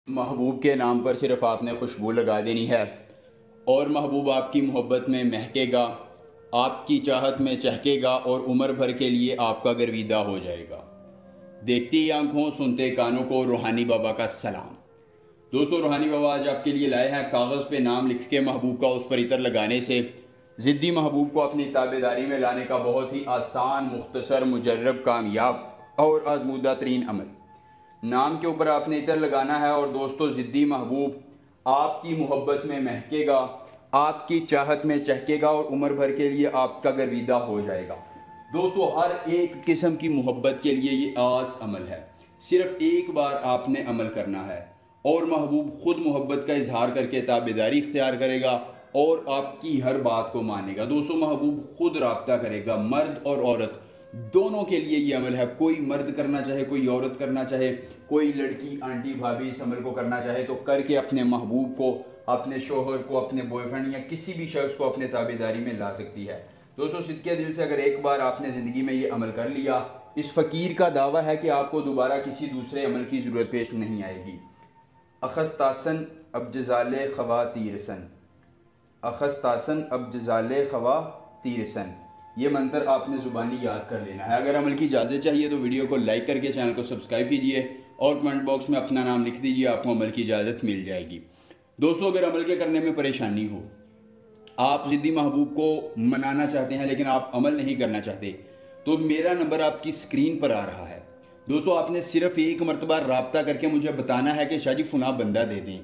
महबूब के नाम पर सिर्फ आपने खुशबू लगा देनी है और महबूब आपकी मोहब्बत में महकेगा, आपकी चाहत में चहकेगा और उम्र भर के लिए आपका गर्विदा हो जाएगा। देखती आंखों सुनते कानों को रूहानी बाबा का सलाम। दोस्तों, रूहानी बाबा आज आपके लिए लाए हैं कागज़ पे नाम लिख के महबूब का उस पर इतर लगाने से ज़िद्दी महबूब को अपनी ताबेदारी में लाने का बहुत ही आसान, मुख्तसर, मुजर्रब, कामयाब और आजमूदा तरीन अमल। नाम के ऊपर आपने इतर लगाना है और दोस्तों, ज़िद्दी महबूब आपकी मोहब्बत में महकेगा, आपकी चाहत में चहकेगा और उम्र भर के लिए आपका गर्विदा हो जाएगा। दोस्तों, हर एक किस्म की मोहब्बत के लिए ये आस अमल है। सिर्फ एक बार आपने अमल करना है और महबूब खुद मोहब्बत का इजहार करके ताबेदारी इख्तियार करेगा और आपकी हर बात को मानेगा। दोस्तों, महबूब खुद राब्ता करेगा। मर्द और औरत दोनों के लिए ये अमल है। कोई मर्द करना चाहे, कोई औरत करना चाहे, कोई लड़की, आंटी, भाभी इस अमल को करना चाहे तो करके अपने महबूब को, अपने शोहर को, अपने बॉयफ्रेंड या किसी भी शख्स को अपने ताबेदारी में ला सकती है। दोस्तों, सिद्के दिल से अगर एक बार आपने ज़िंदगी में ये अमल कर लिया, इस फ़कीर का दावा है कि आपको दोबारा किसी दूसरे अमल की ज़रूरत पेश नहीं आएगी। अखस्तासन अबजजाले खवा तीरसन, अखस्तासन अबजजाले खवा तीरसन, ये मंत्र आपने ज़ुबानी याद कर लेना है। अगर अमल की इजाज़त चाहिए तो वीडियो को लाइक करके चैनल को सब्सक्राइब कीजिए और कमेंट बॉक्स में अपना नाम लिख दीजिए, आपको अमल की इजाज़त मिल जाएगी। दोस्तों, अगर अमल के करने में परेशानी हो, आप ज़िद्दी महबूब को मनाना चाहते हैं लेकिन आप अमल नहीं करना चाहते, तो मेरा नंबर आपकी स्क्रीन पर आ रहा है। दोस्तों, आपने सिर्फ एक मरतबा रब्ता करके मुझे बताना है कि शाह जी फुना बंदा दे दें।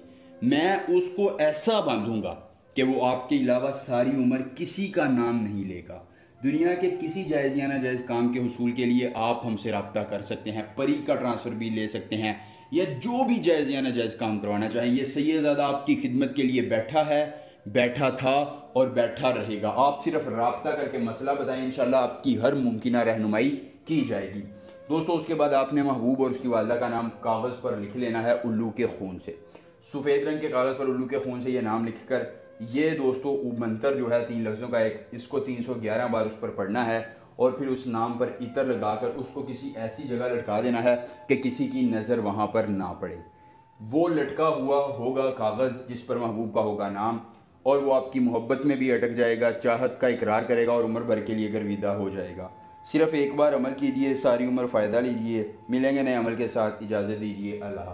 मैं उसको ऐसा बांधूंगा कि वो आपके अलावा सारी उम्र किसी का नाम नहीं लेगा। दुनिया के किसी जायज़ या नाजायज़ काम के हुसूल के लिए आप हमसे रब्ता कर सकते हैं। परी का ट्रांसफ़र भी ले सकते हैं या जो भी जायज़ या नाजायज़ काम करवाना चाहें। ये सैयदज़ादा आपकी खिदमत के लिए बैठा है, बैठा था और बैठा रहेगा। आप सिर्फ रब्ता करके मसला बताएं, इंशाल्लाह आपकी हर मुमकिना रहनुमाई की जाएगी। दोस्तों, उसके बाद आपने महबूब और उसकी वालदा का नाम कागज़ पर लिख लेना है उल्लू के खून से। सफ़ेद रंग के कागज़ पर उल्लू के खून से ये नाम लिख कर, ये दोस्तों मंत्र जो है 3 लफ्ज़ों का एक, इसको 311 बार उस पर पढ़ना है और फिर उस नाम पर इतर लगाकर उसको किसी ऐसी जगह लटका देना है कि किसी की नज़र वहाँ पर ना पड़े। वो लटका हुआ होगा कागज़ जिस पर महबूब का होगा नाम और वो आपकी मोहब्बत में भी अटक जाएगा, चाहत का इकरार करेगा और उम्र भर के लिए गर्विदा हो जाएगा। सिर्फ एक बार अमल कीजिए, सारी उम्र फ़ायदा लीजिए। मिलेंगे नए अमल के साथ, इजाज़त दीजिए। अल्लाह।